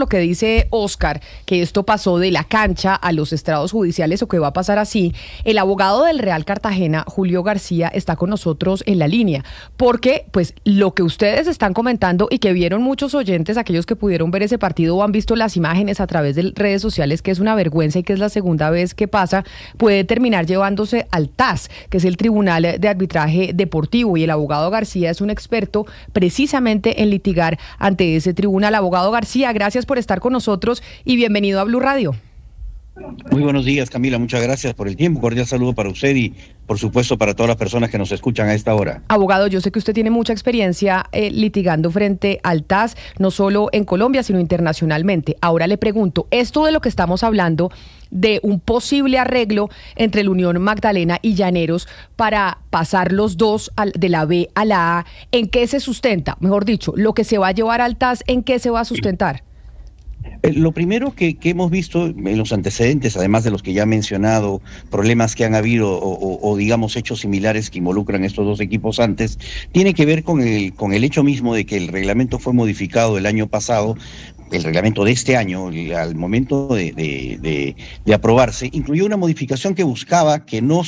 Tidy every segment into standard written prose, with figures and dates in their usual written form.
lo que dice Oscar, que esto pasó de la cancha a los estrados judiciales o que va a pasar así, el abogado del Real Cartagena, Julio García, está con nosotros en la línea, porque pues lo que ustedes están comentando y que vieron muchos oyentes, aquellos que pudieron ver ese partido o han visto las imágenes a través de redes sociales, que es una vergüenza y que es la segunda vez que pasa, puede terminar llevándose al TAS, que es el Tribunal de Arbitraje Deportivo, y el abogado García es un experto precisamente en litigar ante ese tribunal. Abogado García, gracias por estar con nosotros y bienvenido a Blue Radio. Muy buenos días, Camila, muchas gracias por el tiempo, cordial saludo para usted y por supuesto para todas las personas que nos escuchan a esta hora. Abogado, yo sé que usted tiene mucha experiencia litigando frente al TAS, no solo en Colombia, sino internacionalmente. Ahora le pregunto, esto de lo que estamos hablando, de un posible arreglo entre la Unión Magdalena y Llaneros para pasar los dos de la B a la A, ¿en qué se sustenta? Mejor dicho, lo que se va a llevar al TAS, ¿en qué se va a sustentar? Lo primero que hemos visto en los antecedentes, además de los que ya he mencionado, problemas que han habido o digamos hechos similares que involucran estos dos equipos antes, tiene que ver con el hecho mismo de que el reglamento fue modificado el año pasado. El reglamento de este año, al momento de aprobarse, incluyó una modificación que buscaba que no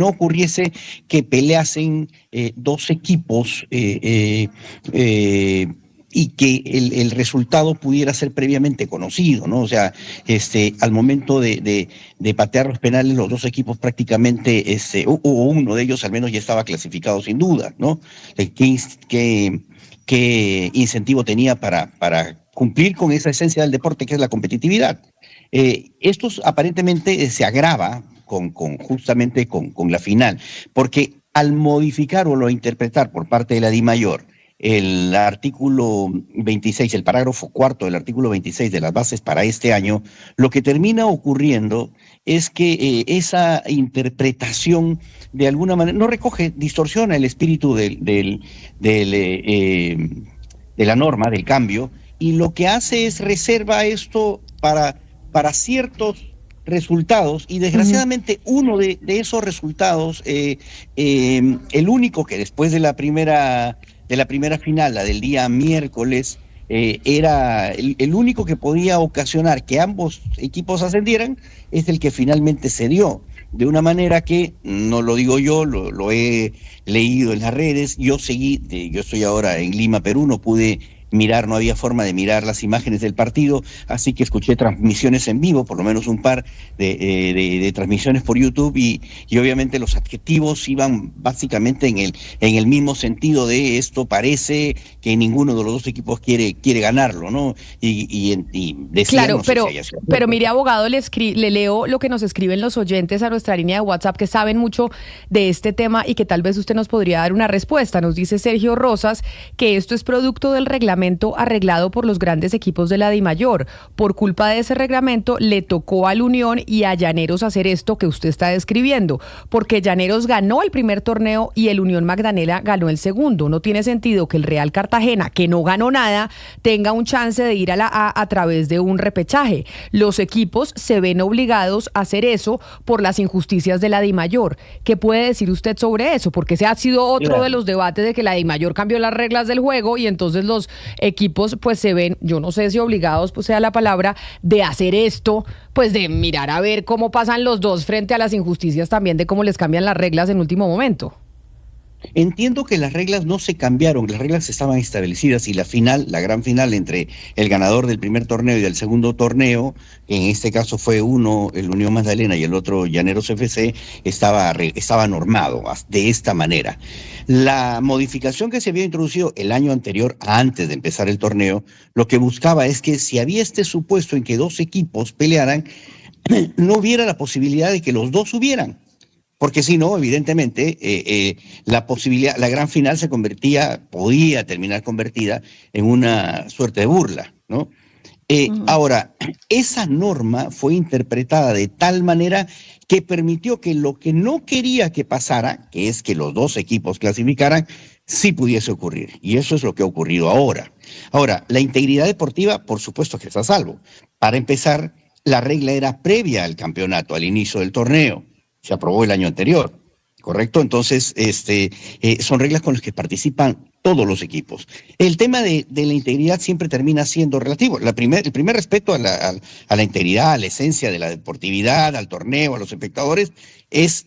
ocurriese que peleasen dos equipos y que el resultado pudiera ser previamente conocido, ¿no? O sea, al momento de patear los penales, los dos equipos prácticamente, o uno de ellos al menos ya estaba clasificado sin duda, ¿no? ¿Qué incentivo tenía para cumplir con esa esencia del deporte que es la competitividad? Esto aparentemente se agrava justamente con la final, porque al modificar o interpretar por parte de la DIMAYOR el artículo 26, el parágrafo cuarto del artículo 26 de las bases para este año, lo que termina ocurriendo es que esa interpretación de alguna manera no distorsiona el espíritu de la norma, del cambio, y lo que hace es reserva esto para ciertos resultados, y desgraciadamente uno de esos resultados, el único que después de la primera final, la del día miércoles, era el único que podía ocasionar que ambos equipos ascendieran, es el que finalmente se dio. De una manera que, no lo digo yo, lo he leído en las redes, yo estoy ahora en Lima, Perú, no pude mirar, no había forma de mirar las imágenes del partido, así que escuché transmisiones en vivo, por lo menos un par de transmisiones por YouTube, y obviamente los adjetivos iban básicamente en el mismo sentido de esto parece que ninguno de los dos equipos quiere ganarlo, ¿no? Y decían, claro, no sé si pero mire, abogado, le leo lo que nos escriben los oyentes a nuestra línea de WhatsApp, que saben mucho de este tema y que tal vez usted nos podría dar una respuesta. Nos dice Sergio Rosas que esto es producto del reglamento arreglado por los grandes equipos de la DIMAYOR. Por culpa de ese reglamento le tocó al Unión y a Llaneros hacer esto que usted está describiendo, porque Llaneros ganó el primer torneo y el Unión Magdalena ganó el segundo. No tiene sentido que el Real Cartagena, que no ganó nada, tenga un chance de ir a la A través de un repechaje. Los equipos se ven obligados a hacer eso por las injusticias de la DIMAYOR. ¿Qué puede decir usted sobre eso? Porque ese ha sido otro de los debates de que la DIMAYOR cambió las reglas del juego y entonces los equipos pues se ven, yo no sé si obligados pues sea la palabra, de hacer esto, pues de mirar a ver cómo pasan los dos frente a las injusticias también de cómo les cambian las reglas en último momento. Entiendo que las reglas no se cambiaron, las reglas estaban establecidas, y la gran final entre el ganador del primer torneo y del segundo torneo, en este caso fue uno, el Unión Magdalena, y el otro Llaneros FC, estaba normado de esta manera. La modificación que se había introducido el año anterior, antes de empezar el torneo, lo que buscaba es que si había este supuesto en que dos equipos pelearan, no hubiera la posibilidad de que los dos subieran. Porque si no, evidentemente, la gran final podía terminar convertida en una suerte de burla, ¿no? Ahora, esa norma fue interpretada de tal manera que permitió que lo que no quería que pasara, que es que los dos equipos clasificaran, sí pudiese ocurrir. Y eso es lo que ha ocurrido ahora. Ahora, la integridad deportiva, por supuesto que está a salvo. Para empezar, la regla era previa al campeonato, al inicio del torneo. Se aprobó el año anterior, ¿correcto? Entonces, son reglas con las que participan todos los equipos. El tema de la integridad siempre termina siendo relativo. El primer respeto a la integridad, a la esencia de la deportividad, al torneo, a los espectadores, es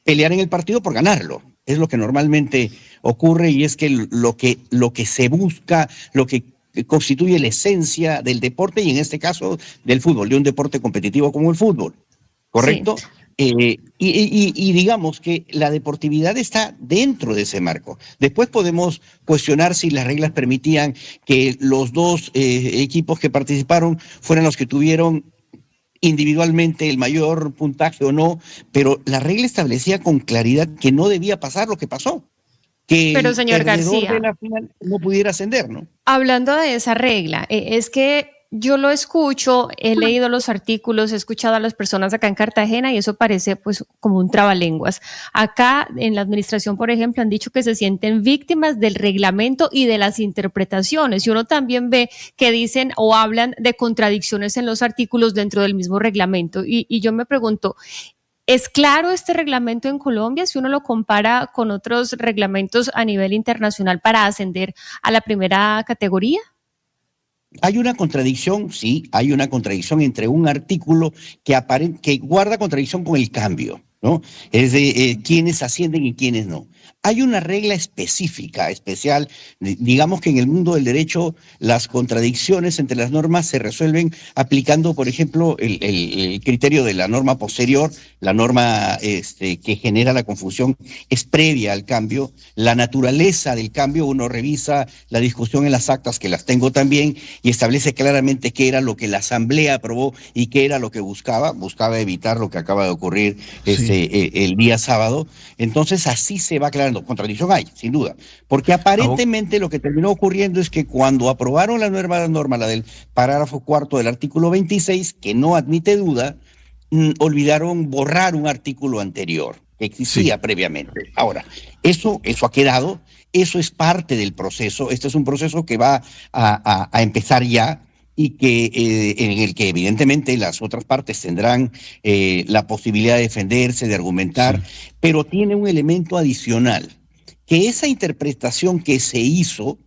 pelear en el partido por ganarlo. Es lo que normalmente ocurre y es que lo que se busca, lo que constituye la esencia del deporte y en este caso del fútbol, de un deporte competitivo como el fútbol, ¿correcto? Sí. Y digamos que la deportividad está dentro de ese marco. Después podemos cuestionar si las reglas permitían que los dos equipos que participaron fueran los que tuvieron individualmente el mayor puntaje o no, pero la regla establecía con claridad que no debía pasar lo que pasó. Pero señor García, de la final no pudiera ascender, ¿no? Hablando de esa regla, es que yo lo escucho, he leído los artículos, he escuchado a las personas acá en Cartagena y eso parece pues como un trabalenguas. Acá en la administración, por ejemplo, han dicho que se sienten víctimas del reglamento y de las interpretaciones y uno también ve que dicen o hablan de contradicciones en los artículos dentro del mismo reglamento y yo me pregunto, ¿es claro este reglamento en Colombia si uno lo compara con otros reglamentos a nivel internacional para ascender a la primera categoría? Hay una contradicción, sí, hay una contradicción entre un artículo que guarda contradicción con el cambio, ¿no? Es de quiénes ascienden y quiénes no. Hay una regla específica, especial, digamos que en el mundo del derecho las contradicciones entre las normas se resuelven aplicando, por ejemplo, el criterio de la norma posterior, la norma que genera la confusión es previa al cambio, la naturaleza del cambio, uno revisa la discusión en las actas, que las tengo también, y establece claramente qué era lo que la Asamblea aprobó y qué era lo que buscaba evitar lo que acaba de ocurrir el día sábado. Entonces así se va aclarando. Contradicción hay, sin duda, porque aparentemente lo que terminó ocurriendo es que cuando aprobaron la nueva norma, la del parágrafo cuarto del artículo 26, que no admite duda, olvidaron borrar un artículo anterior que existía previamente. Ahora, eso ha quedado, eso es parte del proceso, este es un proceso que va a empezar ya, y que en el que evidentemente las otras partes tendrán la posibilidad de defenderse, de argumentar, pero tiene un elemento adicional, que esa interpretación que se hizo,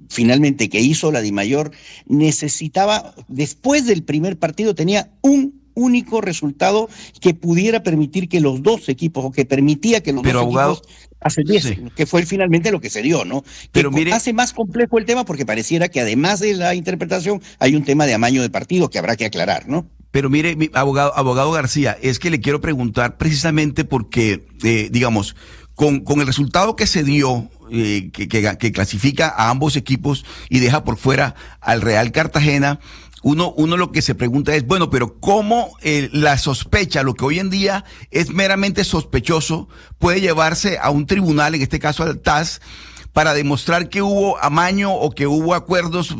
finalmente que hizo la DIMAYOR, necesitaba, después del primer partido, tenía un único resultado que pudiera permitir que los dos equipos, o que permitía que los equipos ascendiesen, que fue finalmente lo que se dio, ¿no? Pero que hace más complejo el tema porque pareciera que además de la interpretación hay un tema de amaño de partido que habrá que aclarar, ¿no? Pero mire, abogado García, es que le quiero preguntar precisamente porque, digamos, con el resultado que se dio, que clasifica a ambos equipos y deja por fuera al Real Cartagena, uno lo que se pregunta es, bueno, pero ¿cómo la sospecha, lo que hoy en día es meramente sospechoso, puede llevarse a un tribunal, en este caso al TAS, para demostrar que hubo amaño o que hubo acuerdos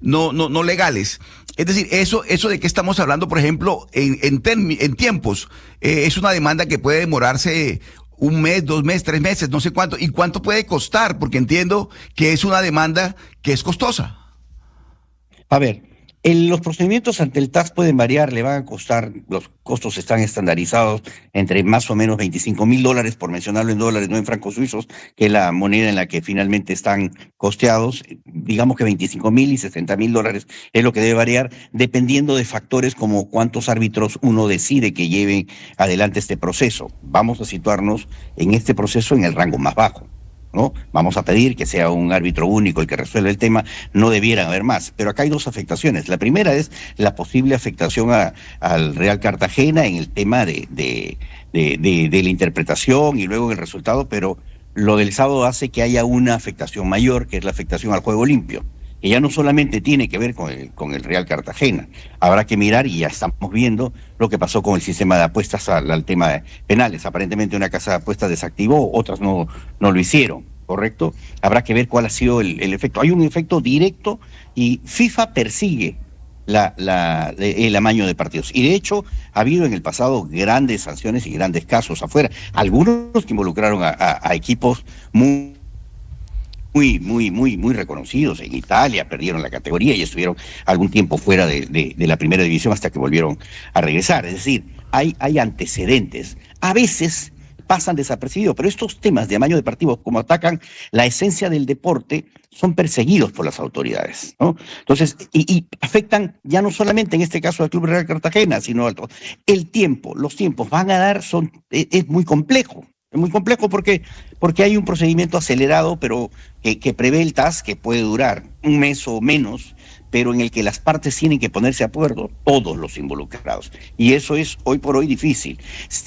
no legales? Es decir, eso de que estamos hablando, por ejemplo, en tiempos, es una demanda que puede demorarse 1 mes, 2 meses, 3 meses, no sé cuánto. ¿Y cuánto puede costar? Porque entiendo que es una demanda que es costosa. A ver, los procedimientos ante el TAS pueden variar, le van a costar, los costos están estandarizados entre más o menos $25,000, por mencionarlo en dólares, no en francos suizos, que es la moneda en la que finalmente están costeados. Digamos que $25,000 y $60,000 es lo que debe variar, dependiendo de factores como cuántos árbitros uno decide que lleven adelante este proceso. Vamos a situarnos en este proceso en el rango más bajo, ¿no? Vamos a pedir que sea un árbitro único el que resuelva el tema, no debieran haber más. Pero acá hay dos afectaciones. La primera es la posible afectación al Real Cartagena en el tema de la interpretación y luego el resultado, pero lo del sábado hace que haya una afectación mayor, que es la afectación al juego limpio, que ya no solamente tiene que ver con el Real Cartagena. Habrá que mirar, y ya estamos viendo lo que pasó con el sistema de apuestas al tema de penales. Aparentemente una casa de apuestas desactivó, otras no lo hicieron, ¿correcto? Habrá que ver cuál ha sido el efecto. Hay un efecto directo y FIFA persigue el amaño de partidos. Y de hecho ha habido en el pasado grandes sanciones y grandes casos afuera. Algunos que involucraron a equipos muy reconocidos. En Italia perdieron la categoría y estuvieron algún tiempo fuera de la primera división hasta que volvieron a regresar. Es decir, hay antecedentes. A veces pasan desapercibidos, pero estos temas de amaño de partidos, como atacan la esencia del deporte, son perseguidos por las autoridades, ¿no? Entonces, y afectan ya no solamente en este caso al Club Real Cartagena, sino el tiempo, los tiempos van a dar, es muy complejo. Es muy complejo porque hay un procedimiento acelerado, pero que prevé el TAS, que puede durar un mes o menos, pero en el que las partes tienen que ponerse de acuerdo, todos los involucrados. Y eso es hoy por hoy difícil.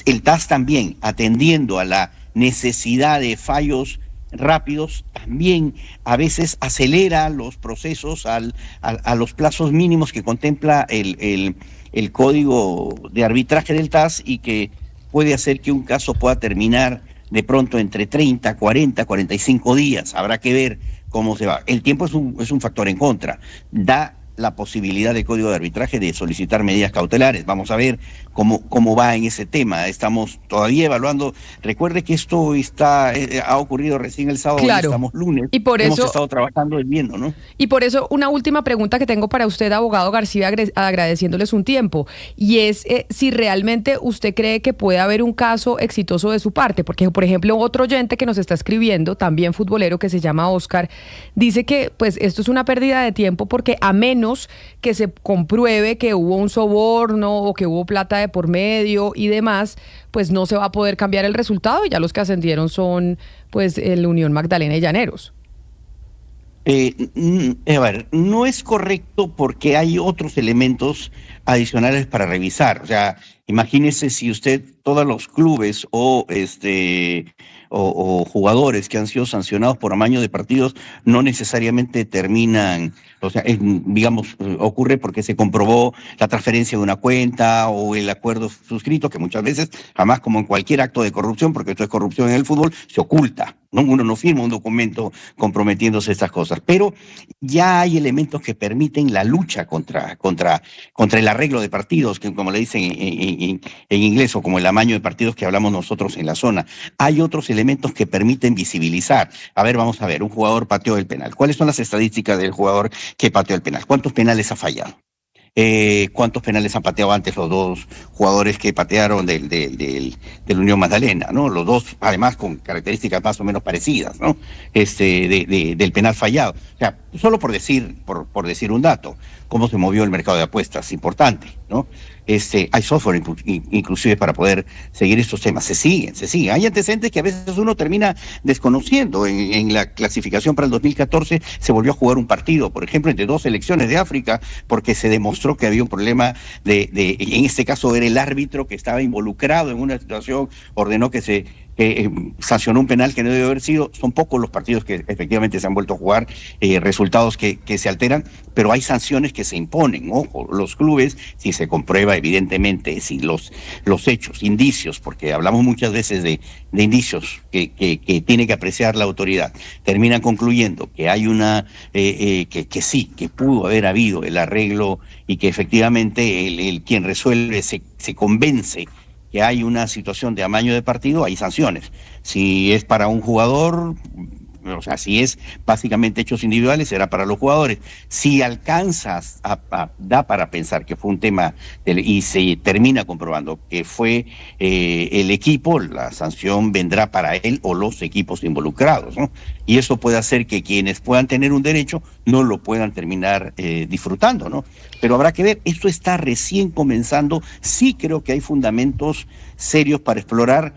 El TAS también, atendiendo a la necesidad de fallos rápidos, también a veces acelera los procesos a los plazos mínimos que contempla el código de arbitraje del TAS, y que puede hacer que un caso pueda terminar de pronto entre 30, 40, 45 días. Habrá que ver cómo se va. El tiempo es un factor en contra. Da la posibilidad del Código de Arbitraje de solicitar medidas cautelares. Vamos a ver cómo va en ese tema. Estamos todavía evaluando. Recuerde que esto ha ocurrido recién el sábado, claro. Y estamos lunes. Y por hemos eso, estado trabajando y viendo, ¿no? Y por eso, una última pregunta que tengo para usted, abogado García, agradeciéndoles un tiempo, y es si realmente usted cree que puede haber un caso exitoso de su parte, porque, por ejemplo, otro oyente que nos está escribiendo, también futbolero, que se llama Oscar, dice que pues esto es una pérdida de tiempo, porque a menos que se compruebe que hubo un soborno o que hubo plata de por medio y demás, pues no se va a poder cambiar el resultado, y ya los que ascendieron son pues el Unión Magdalena y Llaneros. A ver, no es correcto porque hay otros elementos adicionales para revisar. O sea, imagínese si usted, todos los clubes o jugadores que han sido sancionados por amaño de partidos no necesariamente terminan, o sea, digamos, ocurre porque se comprobó la transferencia de una cuenta o el acuerdo suscrito, que muchas veces, jamás, como en cualquier acto de corrupción, porque esto es corrupción en el fútbol, se oculta, ¿no? Uno no firma un documento comprometiéndose a estas cosas, pero ya hay elementos que permiten la lucha contra el arreglo de partidos, que como le dicen en inglés, o como el amaño de partidos que hablamos nosotros en la zona. Hay otros elementos que permiten visibilizar. A ver, vamos a ver, un jugador pateó el penal. ¿Cuáles son las estadísticas del jugador que pateó el penal? ¿Cuántos penales ha fallado? ¿Cuántos penales han pateado antes los dos jugadores que patearon del Unión Magdalena, ¿no? Los dos, además, con características más o menos parecidas, ¿no? Del penal fallado. O sea, solo por decir un dato, cómo se movió el mercado de apuestas, importante, ¿no? Hay software inclusive para poder seguir estos temas. Se siguen. Hay antecedentes que a veces uno termina desconociendo. En la clasificación para el 2014 se volvió a jugar un partido, por ejemplo, entre dos selecciones de África, porque se demostró que había un problema en este caso era el árbitro que estaba involucrado en una situación, ordenó que sancionó un penal que no debe haber sido. Son pocos los partidos que efectivamente se han vuelto a jugar, resultados que se alteran, pero hay sanciones que se imponen. Ojo, los clubes, si se comprueba evidentemente, si los hechos, indicios, porque hablamos muchas veces de indicios que tiene que apreciar la autoridad, terminan concluyendo que hay que pudo haber habido el arreglo, y que efectivamente el quien resuelve se convence que hay una situación de amaño de partido, hay sanciones. Si es para un jugador, o sea, si es básicamente hechos individuales, será para los jugadores. Si alcanzas da para pensar que fue un tema y se termina comprobando que fue el equipo, la sanción vendrá para él o los equipos involucrados, ¿no? Y eso puede hacer que quienes puedan tener un derecho no lo puedan terminar disfrutando, ¿no? Pero habrá que ver, esto está recién comenzando. Sí creo que hay fundamentos serios para explorar.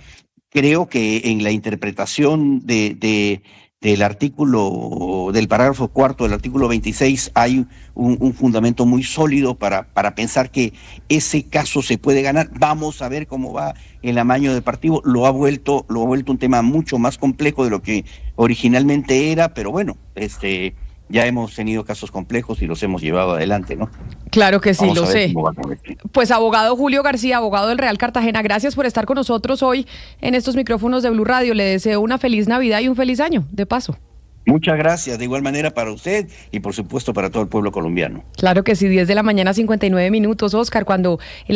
Creo que en la interpretación del artículo, del parágrafo cuarto del artículo 26, hay un fundamento muy sólido para pensar que ese caso se puede ganar. Vamos a ver cómo va el amaño deportivo. Lo ha vuelto un tema mucho más complejo de lo que originalmente era, pero bueno, ya hemos tenido casos complejos y los hemos llevado adelante, ¿no? Claro que sí, Vamos lo a ver sé. cómo va con esto. Pues abogado Julio García, abogado del Real Cartagena, gracias por estar con nosotros hoy en estos micrófonos de Blue Radio. Le deseo una feliz Navidad y un feliz año, de paso. Muchas gracias, de igual manera para usted y por supuesto para todo el pueblo colombiano. Claro que sí, 10 de la mañana, 59 minutos, Oscar, cuando